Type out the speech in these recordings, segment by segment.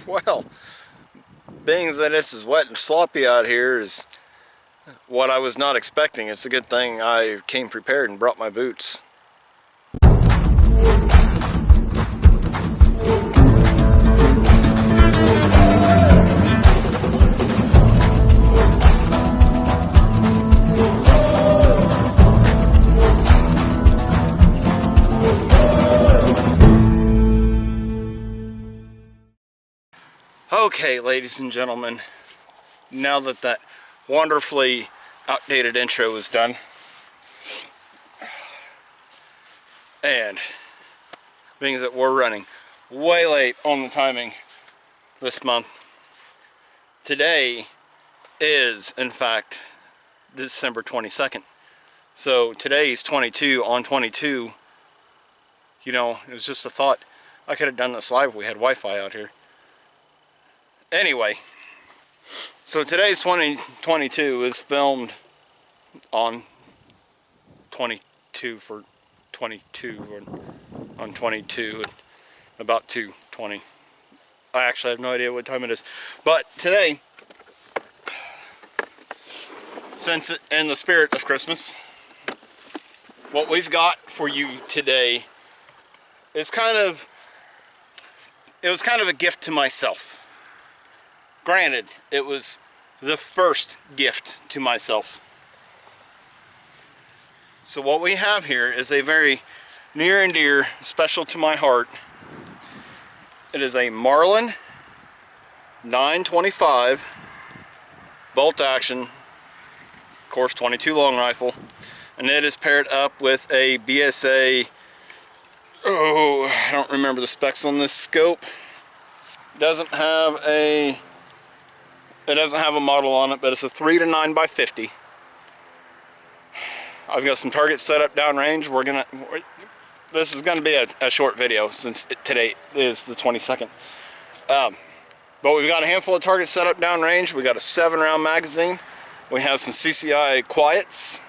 Well, being that it's as wet and sloppy out here is what I was not expecting. It's a good thing I came prepared and brought my boots. Okay, ladies and gentlemen, now that that wonderfully outdated intro is done, and being that we're running way late on the timing this month, today is, in fact, December 22nd. So today's 22 on 22. You know, it was just a thought. I could have done this live if we had Wi-Fi out here. Anyway, so today's 2022 is filmed on 22 for 22 or on 22 at about 2:20. I actually have no idea what time it is. But today, since in the spirit of Christmas, what we've got for you today is it was kind of a gift to myself. Granted, it was the first gift to myself. So what we have here is a very near and dear, special to my heart. It is a Marlin 925 bolt action, of course 22 long rifle, and it is paired up with a BSA, I don't remember the specs on this scope. It doesn't have a model on it, but it's a 3-to-9x50. I've got some targets set up downrange. This is gonna be a short video since today is the 22nd. But we've got a handful of targets set up downrange. We got a 7-round magazine. We have some CCI quiets.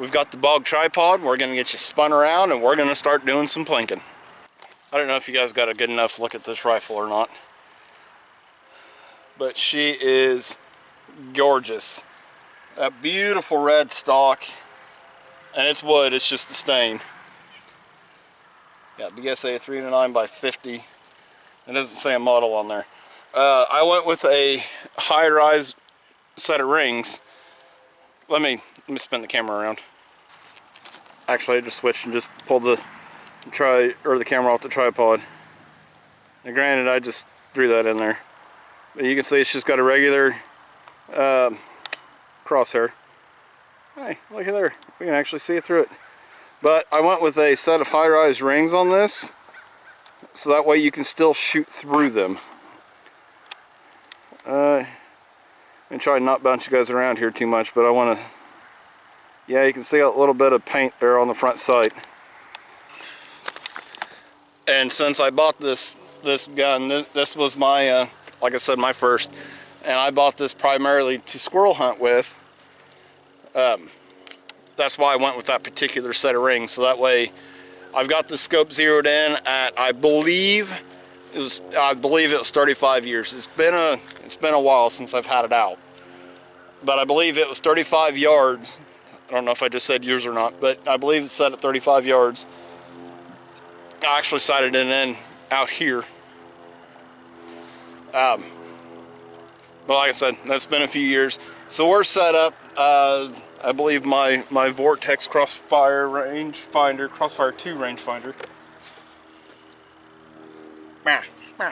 We've got the bog tripod. We're gonna get you spun around and we're gonna start doing some plinking. I don't know if you guys got a good enough look at this rifle or not, but she is gorgeous. That beautiful red stock, and it's wood, it's just a stain. Got BSA 3-to-9x50. It doesn't say a model on there. I went with a high-rise set of rings. Let me spin the camera around. Actually, I just switched and just pulled the camera off the tripod. And granted, I just threw that in there. But you can see it's just got a regular crosshair. Hey, look at there. We can actually see it through it. But I went with a set of high-rise rings on this, so that way you can still shoot through them. And try to not bounce you guys around here too much, but I want to. Yeah, you can see a little bit of paint there on the front sight. And since I bought this gun, this was my, like I said, my first, and I bought this primarily to squirrel hunt with. That's why I went with that particular set of rings, so that way I've got the scope zeroed in at, I believe it was 35 years. It's been a while since I've had it out, but I believe it was 35 yards. I don't know if I just said years or not, but I believe it's set at 35 yards. I actually sighted it in out here. But like I said, that's been a few years. So we're set up. I believe my Vortex Crossfire rangefinder, Crossfire 2 rangefinder.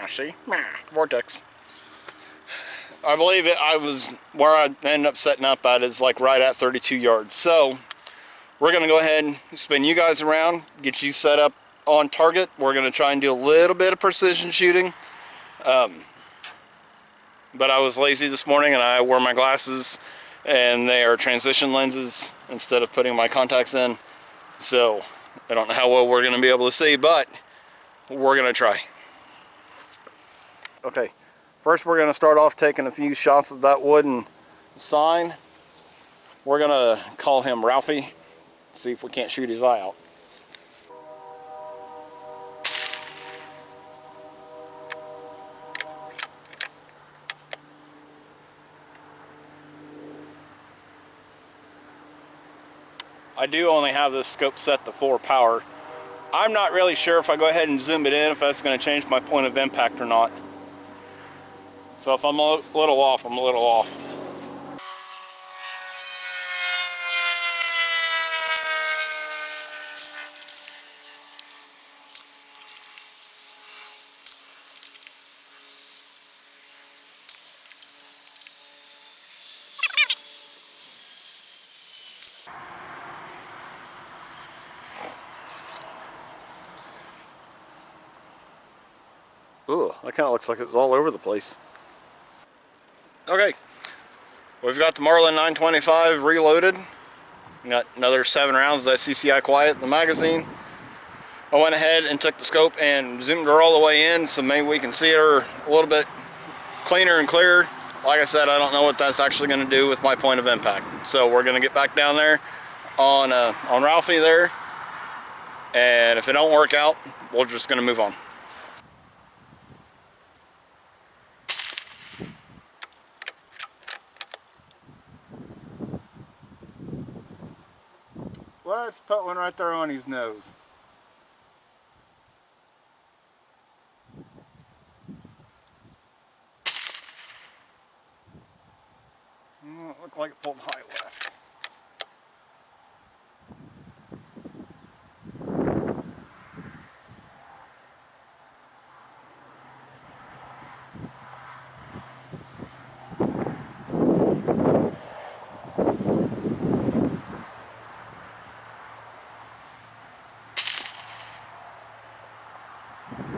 See? Vortex. I believe where I ended up setting up at is like right at 32 yards. So we're gonna go ahead and spin you guys around, get you set up on target. We're gonna try and do a little bit of precision shooting. But I was lazy this morning and I wore my glasses, and they are transition lenses instead of putting my contacts in. So I don't know how well we're gonna be able to see, but we're gonna try. Okay, first we're gonna start off taking a few shots of that wooden sign. We're gonna call him Ralphie, see if we can't shoot his eye out. I do only have this scope set to 4 power. I'm not really sure if I go ahead and zoom it in, if that's going to change my point of impact or not. So if I'm a little off, I'm a little off. Ooh, that kind of looks like it's all over the place. Okay, we've got the Marlin 925 reloaded. We got another 7 rounds of that CCI Quiet in the magazine. I went ahead and took the scope and zoomed her all the way in so maybe we can see her a little bit cleaner and clearer. Like I said, I don't know what that's actually going to do with my point of impact. So we're going to get back down there on Ralphie there. And if it don't work out, we're just going to move on. Let's put one right there on his nose. Looked like it pulled high left.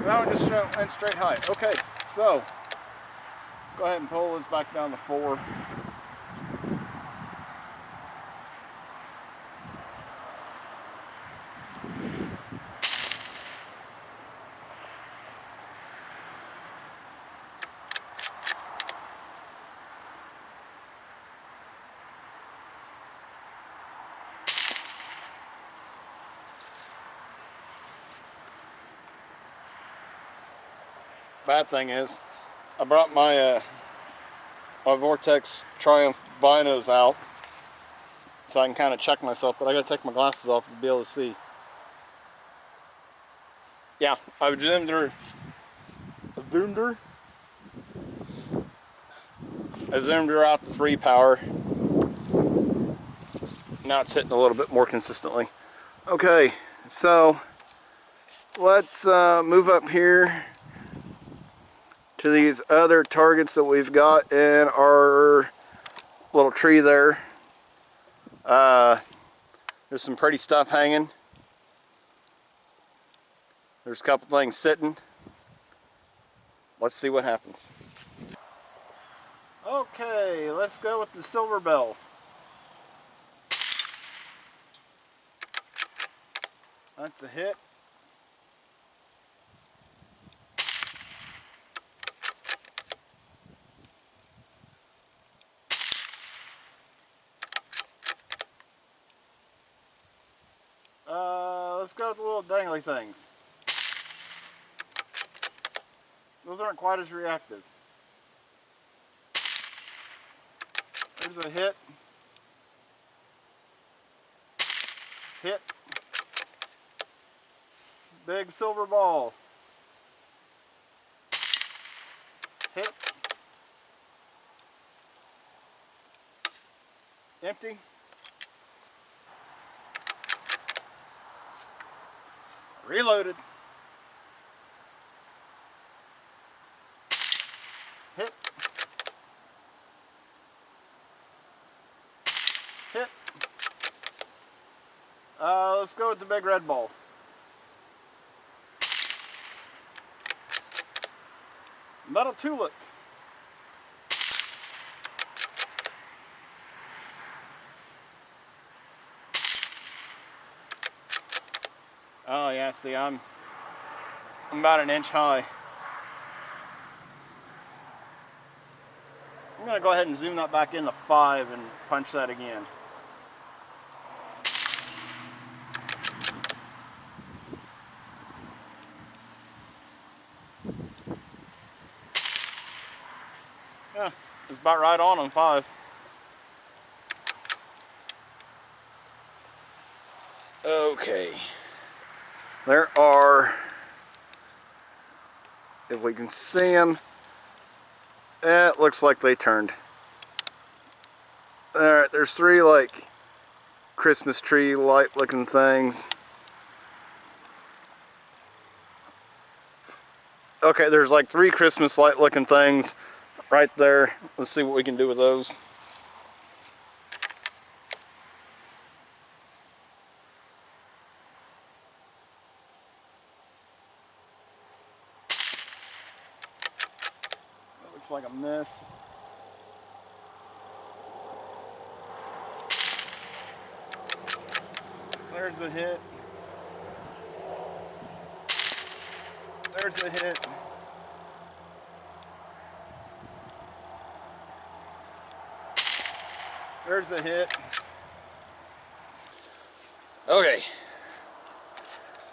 That one just went straight high. Okay, so let's go ahead and pull this back down to 4. Bad thing is, I brought my my Vortex Triumph binos out so I can kind of check myself, but I gotta take my glasses off to be able to see. Yeah, I zoomed her. I zoomed her out to 3 power. Now it's hitting a little bit more consistently. Okay, so let's move up here to these other targets that we've got in our little tree there. There's some pretty stuff hanging. There's a couple things sitting. Let's see what happens. Okay, let's go with the silver bell. That's a hit. Let's go with the little dangly things. Those aren't quite as reactive. There's a hit. Hit. Big silver ball. Hit. Empty. Reloaded. Hit. Hit. Let's go with the big red ball. Metal tulip. Oh yeah, see, I'm about an inch high. I'm gonna go ahead and zoom that back into 5 and punch that again. Yeah, it's about right on 5. Okay. There are, if we can see them, it looks like they turned. Alright, there's 3 like Christmas tree light looking things. Okay, there's like 3 Christmas light looking things right there. Let's see what we can do with those. That looks like a miss. There's a hit. There's a hit. There's a hit. Okay.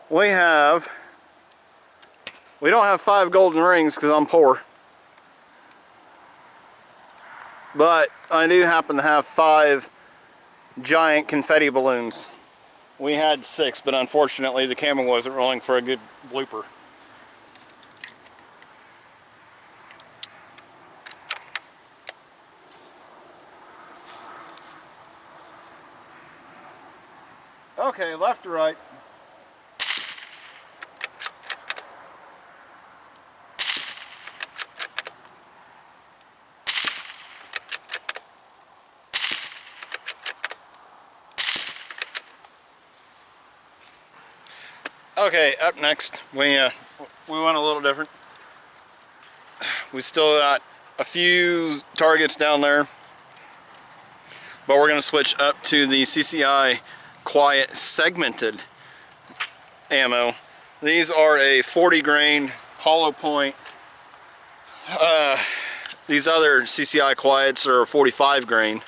We don't have 5 golden rings because I'm poor. But I do happen to have 5 giant confetti balloons. We had 6, but unfortunately the camera wasn't rolling for a good blooper. Okay, left to right. Okay, up next, we went a little different. We still got a few targets down there, but we're going to switch up to the CCI Quiet segmented ammo. These are a 40 grain hollow point. These other CCI Quiets are 45 grain.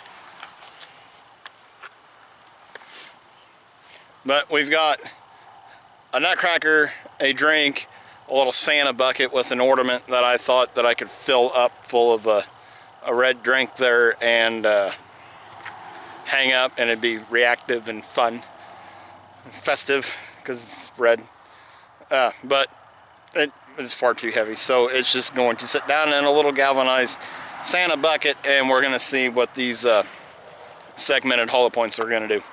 But we've got a nutcracker, a drink, a little Santa bucket with an ornament that I thought that I could fill up full of a red drink there and hang up, and it'd be reactive and fun, festive because it's red. But it is far too heavy, so it's just going to sit down in a little galvanized Santa bucket, and we're going to see what these segmented hollow points are going to do.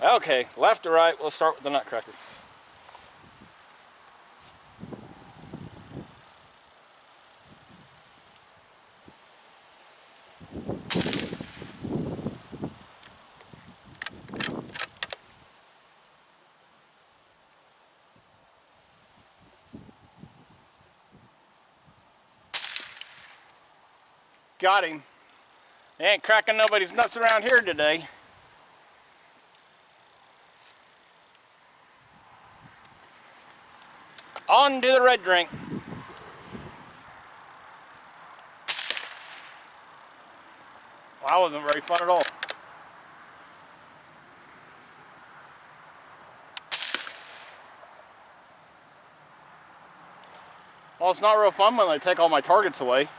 Okay, left to right, we'll start with the nutcracker. Got him. They ain't cracking nobody's nuts around here today. On to the red drink. Well, that wasn't very fun at all. Well, it's not real fun when they take all my targets away.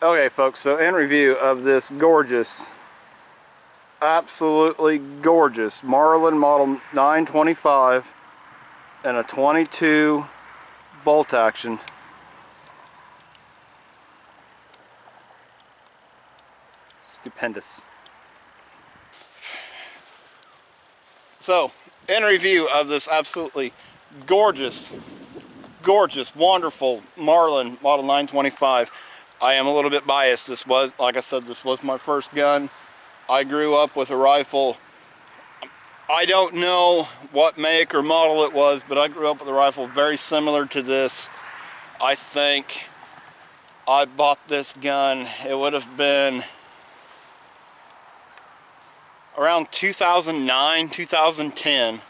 Okay folks, so in review of this gorgeous, absolutely gorgeous Marlin model 925 and a 22 bolt action. Stupendous. So, in review of this absolutely gorgeous, wonderful Marlin model 925, I am a little bit biased. This was, like I said, this was my first gun. I grew up with a rifle. I don't know what make or model it was, but I grew up with a rifle very similar to this. I think I bought this gun, it would have been around 2009, 2010.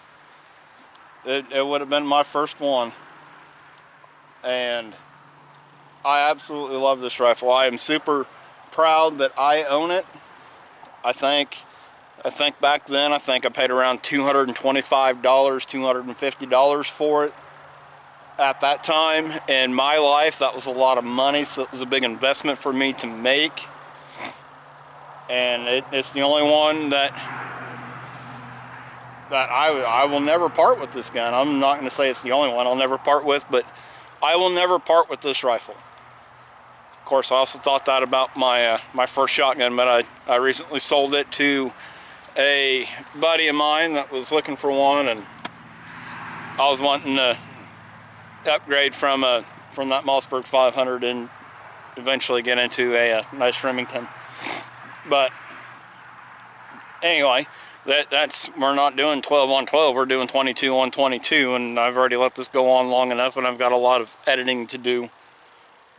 It would have been my first one. And I absolutely love this rifle. I am super proud that I own it. I think back then, I think I paid around $225, $250 for it. At that time in my life, that was a lot of money, so it was a big investment for me to make. And it's the only one that I will never part with this gun. I'm not going to say it's the only one I'll never part with, but I will never part with this rifle. Of course, I also thought that about my my first shotgun, but I recently sold it to a buddy of mine that was looking for one, and I was wanting to upgrade from that Mossberg 500 and eventually get into a nice Remington. But anyway, that's we're not doing 12 on 12, we're doing 22 on 22, and I've already let this go on long enough, and I've got a lot of editing to do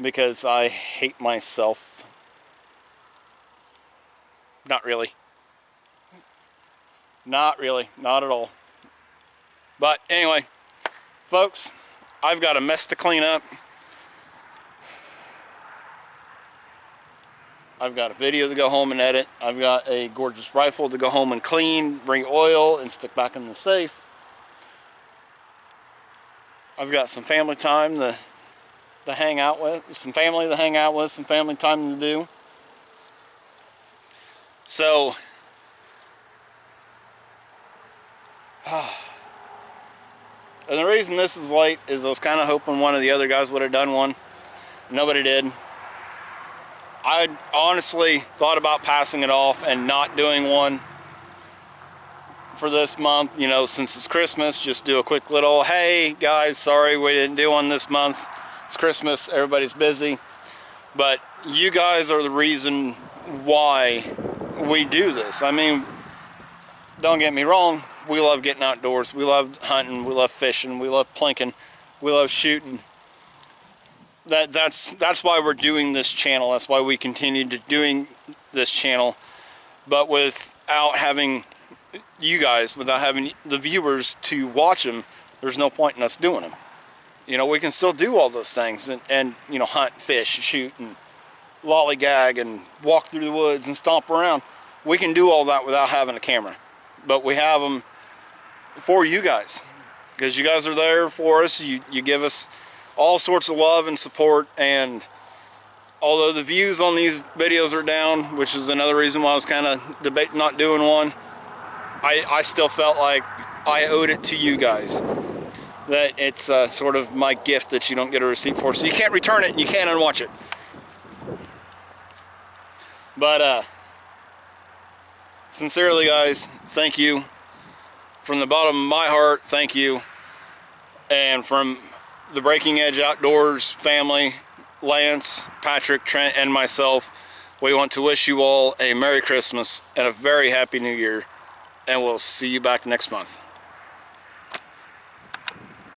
because I hate myself. Not really, not at all. But anyway, folks, I've got a mess to clean up. I've got a video to go home and edit. I've got a gorgeous rifle to go home and clean, bring oil, and stick back in the safe. I've got some family time to hang out with, some family to hang out with, some family time to do. So, and the reason this is late is I was kind of hoping one of the other guys would have done one. Nobody did. I honestly thought about passing it off and not doing one for this month. You know, since it's Christmas, just do a quick little, hey guys, sorry we didn't do one this month. It's Christmas, everybody's busy. But you guys are the reason why we do this. I mean, don't get me wrong, we love getting outdoors, we love hunting, we love fishing, we love plinking, we love shooting. That's why we're doing this channel. That's why we continue to doing this channel. But without having you guys, without having the viewers to watch them, there's no point in us doing them. You know, we can still do all those things and you know, hunt, fish, shoot, and lollygag, and walk through the woods and stomp around. We can do all that without having a camera. But we have them for you guys, because you guys are there for us. You give us all sorts of love and support, and although the views on these videos are down, which is another reason why I was kind of debating not doing one, I still felt like I owed it to you guys. That it's sort of my gift that you don't get a receipt for, so you can't return it and you can't unwatch it. But sincerely guys, thank you. From the bottom of my heart, thank you. And from the Breaking Edge Outdoors family, Lance, Patrick, Trent, and myself, we want to wish you all a Merry Christmas and a very Happy New Year, and we'll see you back next month.